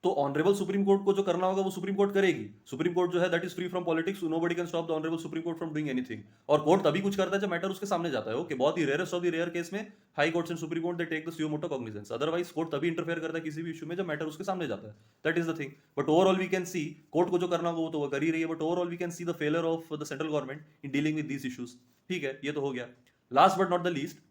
तो honourable supreme court को जो करना होगा वो सुप्रीम कोर्ट करेगी। सुप्रीम कोर्ट जो है that is free from politics, nobody can stop the honourable supreme court from doing anything. और कोर्ट तभी कुछ करता है जब मैटर उसके सामने जाता है। ओके, बहुत ही rarest of the rare case में high courts and supreme court they take the suo motu cognizance. Otherwise court तभी इंटरफेयर करता है किसी भी इशू में जब मैटर उसके सामने जाता है। That is the thing. But overall we can see court को जो करना होगा वो तो वो कर ही रही है, but overall we can see the failure of the central government in dealing with these issues. ठीक है, ये तो हो गया। Last but not the least,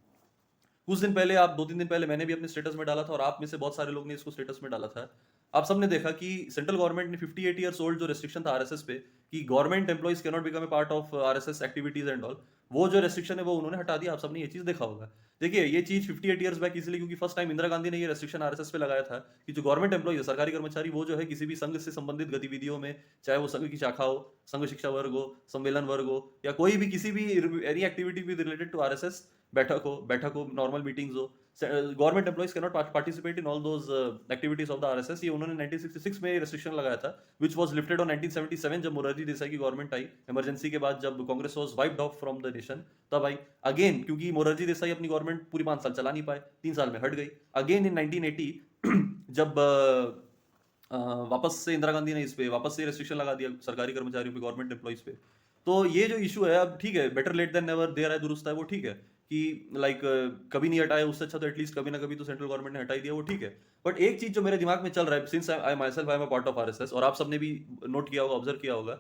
कुछ दिन पहले, आप 2-3 दिन पहले मैंने भी अपने स्टेटस में डाला था और आप में से बहुत सारे लोग ने इसको स्टेटस में डाला था। आप सबने देखा कि सेंट्रल गवर्नमेंट ने 58 ईयर्स ओल्ड जो रेस्ट्रिक्शन था आरएसएस पे कि government employees can not become a part of RSS activities and all, वो जो रेस्ट्रिक्शन है वो उन्होंने हटा दिया। आप सबने ये चीज देखा होगा। देखिए, ये चीज 58 ईयर्स बैक इसलिए क्योंकि फर्स्ट टाइम इंदिरा गांधी ने ये रेस्ट्रिक्शन आरएसएस पे लगाया था कि जो गवर्नमेंट एम्प्लॉइज है, सरकारी कर्मचारी, वो जो है किसी भी संघ से संबंधित गतिविधियों में, चाहे वो संघ की शाखा हो, संघ शिक्षा वर्ग हो, सम्मेलन वर्ग हो, या कोई भी किसी भी any activity with related to RSS, बैठक हो, नॉर्मल मीटिंग्स हो, government employees can not participate in all those activities of the RSS. ये उन्होंने 1966 में रेस्ट्रिक्शन लगाया था, विच वाज लिफ्टेड ऑन 1977 जब मोरारजी देसाई की गवर्नमेंट आई, इमरजेंसी के बाद जब Congress was wiped off from the nation, तब आई अगेन, क्योंकि मोरारजी देसाई अपनी गवर्नमेंट पूरी 5 साल चला नहीं पाए, 3 साल में हट गई। अगेन इन 1980 जब वापस से इंदिरा गांधी ने इस पे वापस से रेस्ट्रिक्शन लगा दिया सरकारी कर्मचारियों पे, गवर्नमेंट एम्प्लॉइज पे। तो ये जो इशू है, अब ठीक है, बेटर लेट देन नेवर, देर है दुरुस्त है, वो ठीक है कि लाइक कभी नहीं हटाया, उससे अच्छा तो एटलीस्ट कभी ना कभी तो सेंट्रल गवर्नमेंट ने हटाई दिया, वो ठीक है। बट एक चीज जो मेरे दिमाग में चल रहा है since I my self I am a part of RSS, और आप सबने भी नोट किया होगा, ऑब्जर्व किया होगा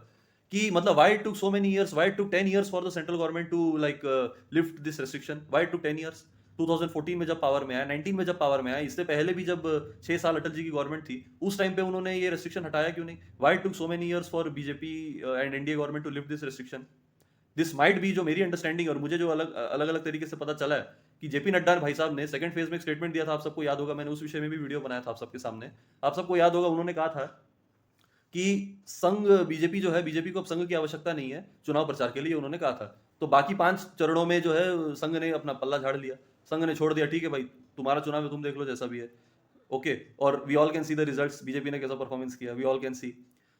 कि मतलब why it took so many years, why it took 10 years for the central government to like lift this restriction, why it took 10 years। 2014 में जब पावर में आया, 19 में जब पावर में आया, इससे पहले भी जब 6 साल अटल जी की गवर्नमेंट थी, उस टाइम पे उन्होंने ये रेस्ट्रिक्शन हटाया क्यों नहीं? Why it took so many years for BJP and NDA government to lift this restriction? This might be, जो मेरी अंडरस्टैंडिंग और मुझे जो अलग अलग अलग तरीके से पता चला है कि जेपी नड्डा भाई साहब ने सेकंड फेज में एक स्टेटमेंट दिया था, आप सबको याद होगा, मैंने उस विषय में भी वीडियो बनाया था आप सबके सामने। आप सबको याद होगा, उन्होंने कहा था कि संघ बीजेपी जो है, बीजेपी को अब संघ की आवश्यकता नहीं है चुनाव प्रचार के लिए, उन्होंने कहा था। तो बाकी 5 चरणों में जो है संघ ने अपना पल्ला झाड़ लिया, संघ ने छोड़ दिया, ठीक है भाई, तुम्हारा चुनाव है, तुम देख लो जैसा भी है। ओके, और we all can see the results, BJP ने कैसा परफॉर्मेंस किया, वी ऑल कैन सी।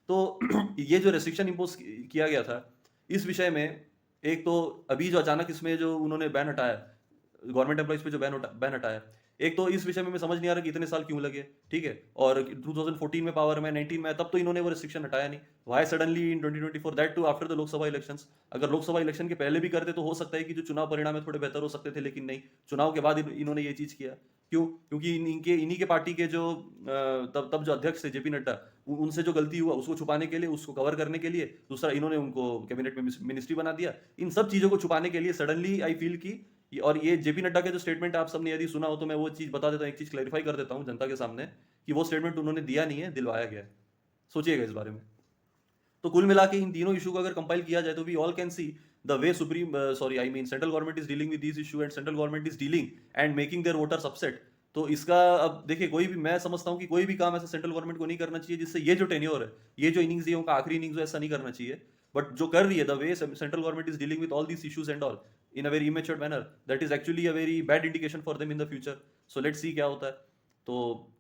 तो ये जो रेस्ट्रिक्शन इम्पोज किया गया था इस विषय में, एक तो अभी जो अचानक इसमें जो उन्होंने बैन हटाया, गवर्नमेंट एम्प्लॉइज पे जो बैन हटाया, एक तो इस विषय में मैं समझ नहीं आ रहा कि इतने साल क्यों लगे, ठीक है। और 2014 में पावर में, 19 में, तब तो इन्होंने वो रिस्ट्रिक्शन हटाया नहीं, why suddenly in 2024, that too after the Lok Sabha elections. अगर लोकसभा इलेक्शन के पहले भी करते तो हो सकता है कि जो चुनाव परिणाम है थोड़े बेहतर हो सकते थे, लेकिन नहीं, चुनाव के बाद इन्होंने ये चीज किया। क्यों? क्योंकि इन्हीं के पार्टी के जो तब जो अध्यक्ष थे जेपी नड्डा, उनसे जो गलती हुआ उसको छुपाने के लिए, उसको कवर करने के लिए, दूसरा इन्होंने उनको कैबिनेट में मिनिस्ट्री बना दिया। इन सब चीजों को छुपाने के लिए सडनली आई फील की, और ये जेपी नड्डा के जो स्टेटमेंट आप सबने यदि सुना हो तो मैं वो चीज बता देता हूँ, एक चीज क्लैरिफाई कर देता हूँ जनता के सामने कि वो स्टेटमेंट उन्होंने दिया नहीं है, दिलवाया गया है। सोचिएगा इस बारे में। तो कुल मिला के इन तीनों इशू को अगर कंपाइल किया जाए तो we all can see the way supreme sorry I mean central government is dealing with this issue, and central government is dealing and making their voters upset. तो इसका अब देखिए, कोई भी, मैं समझता हूँ कि कोई भी काम ऐसा सेंट्रल गवर्नमेंट को नहीं करना चाहिए जिससे ये जो टेन्योर है, ये जो इनिंग्स है उनका आखिरी इनिंग्स, ऐसा नहीं करना चाहिए। बट जो कर रही है, the way central government is dealing with all these issues and all in a very immature manner, that is actually a very bad indication for them in the future. So let's see क्या होता है। तो